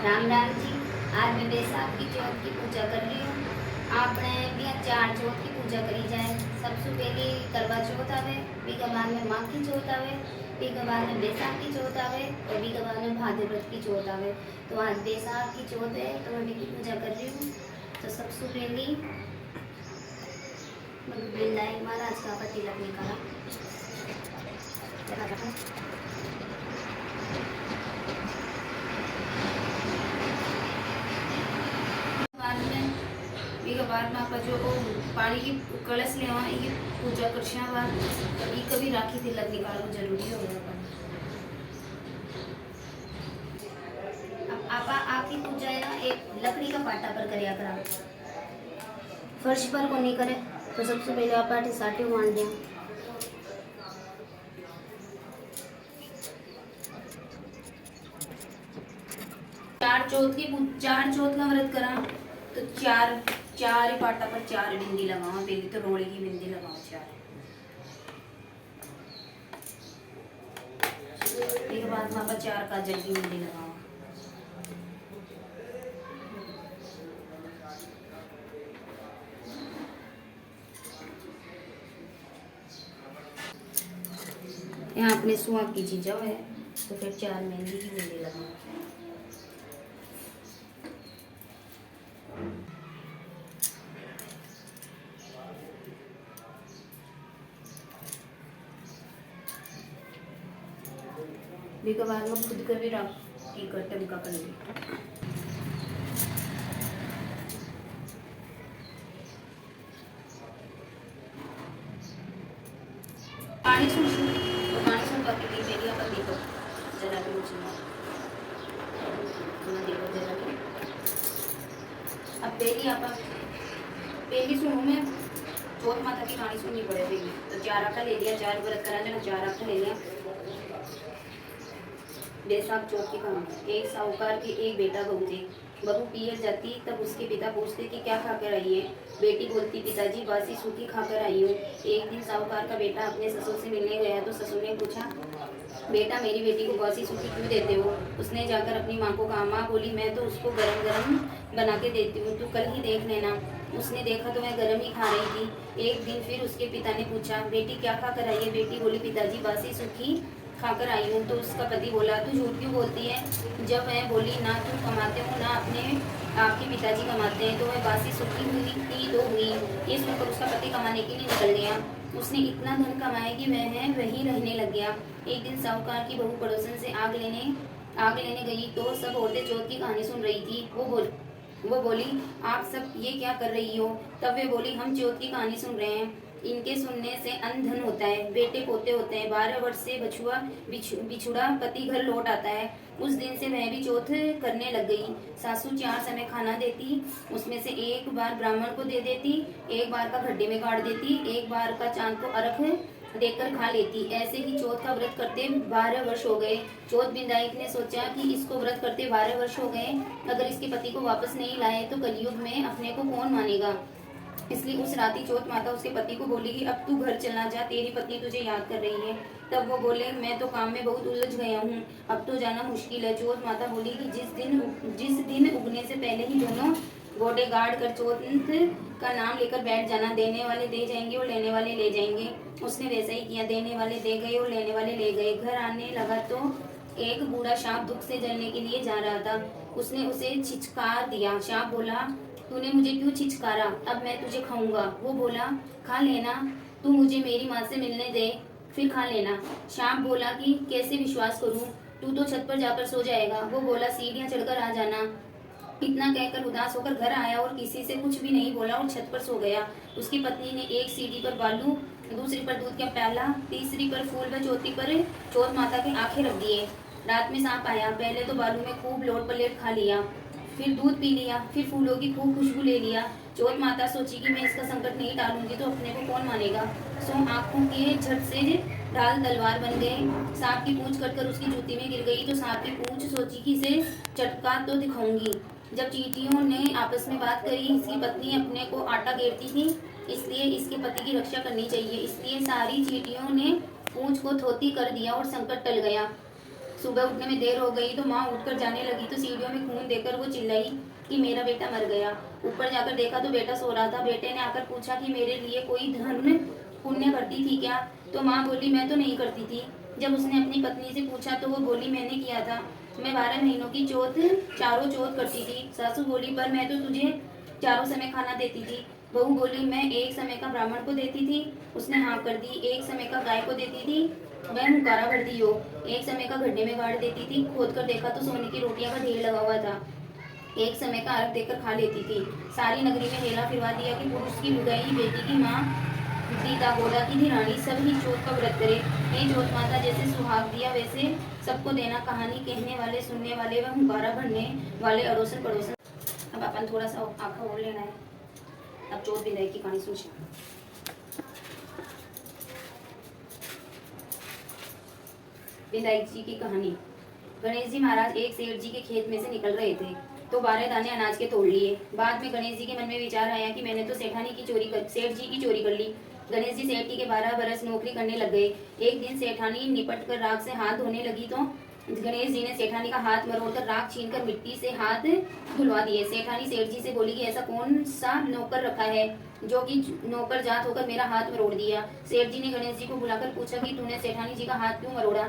राम राम जी। आज मैं बैसाख की चौथ की पूजा कर रही हूँ। आपने भी 4 चौथ की पूजा करी जाए। सबसे पहले करवा चौथ आवे, बीके बाद में माघ की चौथ आवे, बीके बाद में बैसाख की चौथ आवे और बीके बाद में भाद्रपद की चौथ आवे। तो आज बैसाख की चौथ है तो मैं बीकी पूजा कर रही हूँ। तो सबसे पहले वृंदावन महाराज का तिलक निकाला। एक बार में आप जो पानी की कलश ले ये पूजा करशा बार कभी कभी राखी तिलक निकालना जरूरी हो गया। अब आपकी पूजा है ना एक लकड़ी का पाटा पर करया करा, फर्श पर को नहीं करे। तो सबसे पहले आप आटे साटे मान दिया। चार चौथ का व्रत करा तो चार ही पाटा पर 4 बिंदी लगाओ। पहले तो रोड़ी की बिंदी लगाओ 4। एक बाद वहां पर 4 काजल की बिंदी लगाओ। यहाँ अपने सुहाग की चीजा है तो फिर 4 मेहंदी की बिंदी लगाओ। बीके बाद में खुद कर भी राखी कर टमका कर ली। पानी सुन तो पानी सुन का पीली पहली अपन देखो जरा भी रुचि ना देखो जरा भी। अब पहली सुनो मैं चौथ माता की कहानी सुननी पड़ेगी। तो 4 आटा ले लिया, 4 व्रत करा जाना, 4 आटा ले लिया। बैसाख चौथ की कहानी। एक साहूकार के एक बेटा बहू थे। बहू पियर जाती तब उसके पिता पूछते कि क्या खाकर आई है। बेटी बोलती पिताजी बासी सूखी खाकर आई हूँ। एक दिन साहूकार का बेटा अपने ससुर से मिलने गया तो ससुर ने पूछा बेटा मेरी बेटी को बासी सूखी क्यों देते हो। उसने जाकर अपनी माँ को कहा। माँ बोली मैं तो उसको गरम गरम बना के देती हूँ, तू कल ही देख लेना। उसने देखा तो वह गरम ही खा रही थी। एक दिन फिर उसके पिता ने पूछा बेटी क्या खाकर आई है। बेटी बोली पिताजी बासी सूखी खाकर आई हूँ। तो उसका पति बोला तू झूठ क्यों बोलती है। जब वह बोली ना तुम कमाते हो ना अपने आपके पिताजी कमाते हैं तो वह बासी सूखी हुई थी तो हुई। ये सुनकर उसका पति कमाने के लिए निकल गया। उसने इतना धन कमाया कि वह वहीं रहने लग गया। एक दिन साहूकार की बहू पड़ोसन से आग लेने गई तो सब औरतें चौथ की कहानी सुन रही थी। वो बोली आप सब ये क्या कर रही हो। तब वे बोली हम चौथ की कहानी सुन रहे हैं। इनके सुनने से अन्न धन होता है, बेटे पोते होते हैं। 12 वर्ष से बिछुड़ा पति घर लौट आता है। उस दिन से वह भी चौथ करने लग गई। सासू 4 समय खाना देती, उसमें से एक बार ब्राह्मण को दे देती, एक बार का खड्डे में गाड़ देती, एक बार का चांद को अर्घ देकर खा लेती। ऐसे ही चौथ का व्रत करते 12 वर्ष हो गए। चौथ बिंदाई ने सोचा कि इसको व्रत करते 12 वर्ष हो गए, अगर इसके पति को वापस नहीं लाए तो कलयुग में अपने को कौन मानेगा। इसलिए उस राती चौथ माता उसके पति को बोली कि अब तू घर चला जा, तेरी पत्नी तुझे याद कर रही है। तब वो बोले मैं तो काम में बहुत उलझ गया हूँ, अब तो जाना मुश्किल है। चौथ माता बोली कि जिस दिन उगने से पहले ही दोनों घोड़े गाड़ कर चौथ का नाम लेकर बैठ जाना, देने वाले दे जाएंगे और लेने वाले ले जाएंगे। उसने वैसा ही किया, देने वाले दे गए और लेने वाले ले गए। घर आने लगा तो एक बूढ़ा सांप दुख से जलने के लिए जा रहा था। उसने उसे छिचकार दिया। सांप बोला तूने मुझे क्यों छिचकारा, अब मैं तुझे खाऊंगा। वो बोला खा लेना, तू मुझे मेरी माँ से मिलने दे फिर खा लेना। सांप बोला कि कैसे विश्वास करूं, तू तो छत पर जाकर सो जाएगा। वो बोला सीढ़ियां चढ़कर आ जाना। इतना कहकर उदास होकर घर आया और किसी से कुछ भी नहीं बोला और छत पर सो गया। उसकी पत्नी ने एक सीढ़ी पर बालू, दूसरी पर दूध का प्याला, तीसरी पर फूल व चौथी पर चौथ माता की आंखें रख दिए। रात में सांप आया। पहले तो बालू में खूब लोट पलेट खा लिया, फिर दूध पी लिया, फिर फूलों की खूब खुशबू ले लिया। चौथ माता सोची कि मैं इसका संकट नहीं टालूंगी तो अपने को कौन मानेगा। सो आंखों के झट से ढाल तलवार बन गए। सांप की पूंछ कटकर उसकी जूती में गिर गई तो सांप की पूंछ सोची कि इसे चटका तो दिखाऊंगी। जब चींटियों ने आपस में बात करी इसकी पत्नी अपने को आटा घेरती थी, इसलिए इसके पति की रक्षा करनी चाहिए। इसलिए सारी चींटियों ने पूंछ को थोती कर दिया और संकट टल गया। सुबह उठने में देर हो गई तो माँ उठकर जाने लगी तो सीढ़ियों में खून देखकर वो चिल्लाई कि मेरा बेटा मर गया। ऊपर जाकर देखा तो बेटा सो रहा था। बेटे ने आकर पूछा कि मेरे लिए कोई धर्म पुण्य करती थी क्या? तो माँ बोली मैं तो नहीं करती थी। जब उसने अपनी पत्नी से पूछा तो वो बोली मैंने किया था। मैं 12 महीनों की चारों चौथ करती थी। सासू बोली पर मैं तो तुझे चारों समय खाना देती थी। बहू बोली मैं एक समय का ब्राह्मण को देती थी। उसने हाँ कर दी। एक समय का गाय को देती थी, वह हुकारा भरती हो। एक समय का गड्ढे में गाड़ देती थी। खोद कर देखा तो सोने की रोटियां का ढेर लगा हुआ था। एक समय का अर्घ देकर खा लेती थी। सारी नगरी में हेला फिरवा दिया कि पुरुष की लुगाई, बेटी की माँ, सीता गोदा की धीरानी सब ही चौथ का व्रत करे। हे चौथ माता, जैसे सुहाग दिया वैसे सबको देना। कहानी कहने वाले, सुनने वाले व हुंकारा भरने वाले अड़ोसन पड़ोसन। अब अपन थोड़ा सा आँखा ओढ़ लेना है। अब चौथ विदाई की कहानी सुन। विदाई जी की कहानी। गणेश जी महाराज एक सेठ जी के खेत में से निकल रहे थे तो 12 दाने अनाज के तोड़ लिए। बाद में गणेश जी के मन में विचार आया कि मैंने तो सेठ जी की चोरी कर ली। गणेश जी सेठ जी के 12 बरस नौकरी करने लग गए। एक दिन सेठानी निपट कर राख से हाथ धोने लगी तो गणेश जी ने सेठानी का हाथ मरोड़कर राख छीनकर मिट्टी से हाथ धुलवा दिए। सेठानी सेठ जी से बोली कि ऐसा कौन सा नौकर रखा है जो कि नौकर जात होकर मेरा हाथ मरोड़ दिया। सेठ जी ने गणेश जी को बुलाकर पूछा कि तूने सेठानी जी का हाथ क्यों मरोड़ा?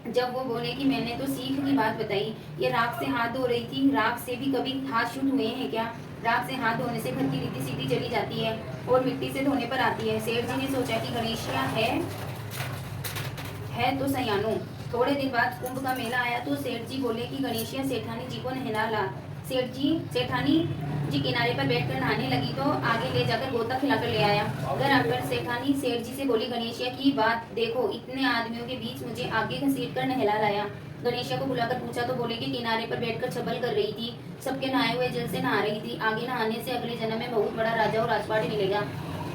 जब वो बोले कि मैंने तो सीख की बात बताई, ये राख से हाथ धो रही थी। राख से भी कभी हाथ शुद्ध हुए हैं क्या? राख से हाथ धोने से घर की रीति सीधी चली जाती है और मिट्टी से धोने पर आती है। सेठ जी ने सोचा कि गणेशिया है तो सयानो। थोड़े दिन बाद कुंभ का मेला आया तो सेठ जी बोले कि गणेशिया सेठानी जी को नहला ला। सेठानी जी किनारे पर बैठकर नहाने लगी तो आगे ले जाकर गोता खिलाकर ले आया। घर आकर सेठानी सेठ जी से बोली गणेशिया की बात देखो, इतने आदमियों के बीच मुझे आगे घसीट कर नहला लाया। गणेशिया को बुलाकर पूछा तो बोले कि किनारे पर बैठकर छबल कर रही थी, सबके नहाए हुए जल से नहा रही थी। आगे नहाने से अगले जन्म में बहुत बड़ा राजा और राजपाट मिलेगा,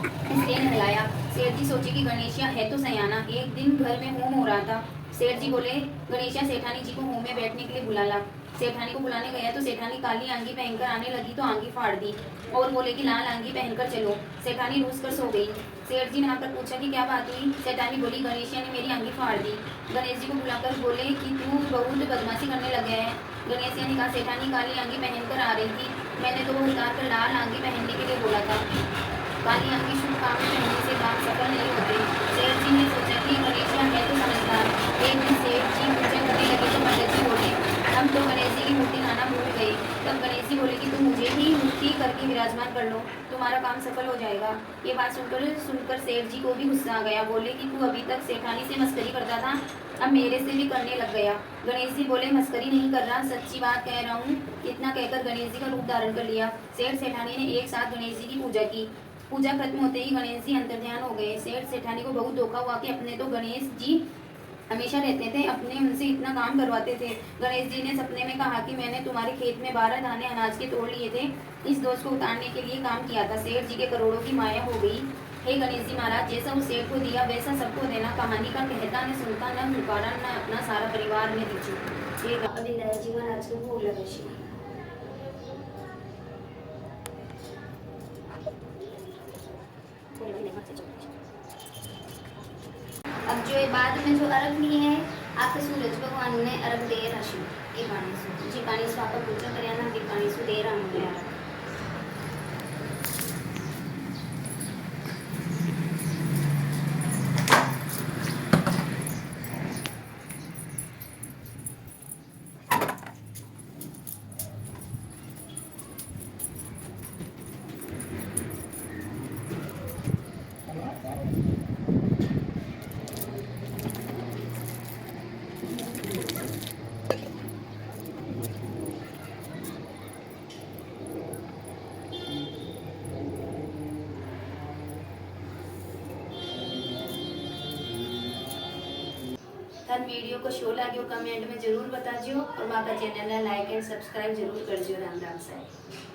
इसलिए नहलाया। सेठ जी सोचे कि गणेशिया है तो सयाना। एक दिन घर में होम हो रहा था। सेठ जी बोले गणेशिया सेठानी जी को होम में बैठने के लिए बुला ला। सेठानी को बुलाने गया तो सेठानी काली आंगी पहनकर आने लगी तो आंगी फाड़ दी और बोले कि लाल आंगी पहनकर चलो। सेठानी रूस कर सो गई। सेठ जी ने आकर पूछा कि क्या बात हुई? सेठानी बोली गणेशिया ने मेरी आंगी फाड़ दी। गणेश जी को बुलाकर बोले कि तू बहुत बदमाशी करने लग गया है। गणेशिया ने कहा सेठानी काली आंगी पहनकर आ रही थी, मैंने तो वो उतार कर लाल आंगी पहनने के लिए बोला था। काली आंगी शुभ काम में पहनने से काम सफल नहीं होते। सेठ जी ने सोचा कि गणेशिया है तो समझदार। एक दिन सेठ जी पूजा करने लगे तो पंडित जी बोले हम तो गणेश जी की मूर्ति लाना भूल गए। तब गणेश जी बोले कि तुम मुझे ही मूर्ति करके विराजमान कर लो, तुम्हारा काम सफल हो जाएगा। ये बात सुनकर सेठ जी को भी गुस्सा आ गया। बोले कि तू अभी तक सेठानी से मस्करी करता था, अब मेरे से भी करने लग गया। गणेश जी बोले मस्करी नहीं कर रहा, सच्ची बात कह रहा हूँ। इतना कहकर गणेश जी का रूप धारण कर लिया। सेठ सेठानी ने एक साथ गणेश जी की पूजा की। पूजा खत्म होते ही गणेश जी अंतर्ध्यान हो गए। सेठ सेठानी को बहुत धोखा हुआ कि अपने तो गणेश जी हमेशा रहते थे, अपने उनसे इतना काम करवाते थे। गणेश जी ने सपने में कहा कि मैंने तुम्हारे खेत में 12 दाने अनाज के तोड़ लिए थे, इस दोष को उतारने के लिए काम किया था। सेठ जी के करोड़ों की माया हो गई। हे गणेश जी महाराज, जैसा उस सेठ को दिया वैसा सबको देना। कहानी का कहता न सुनता, न हुकारा, न अपना सारा परिवार में दीजिए। ये विदाई जी महाराज को भोग लगा। अब जो ये बाद में जो अर्घ लिए है आपके सूरज भगवान ने अर्घ दे राशि ये पानी जी पानी स्वापा पूजा करना भी पानी सु दे रहा हूँ। तन वीडियो को शो लाग्यो कमेंट में जरूर बताजो और माका चैनल लाइक एंड सब्सक्राइब जरूर करजो। राम राम साहेब।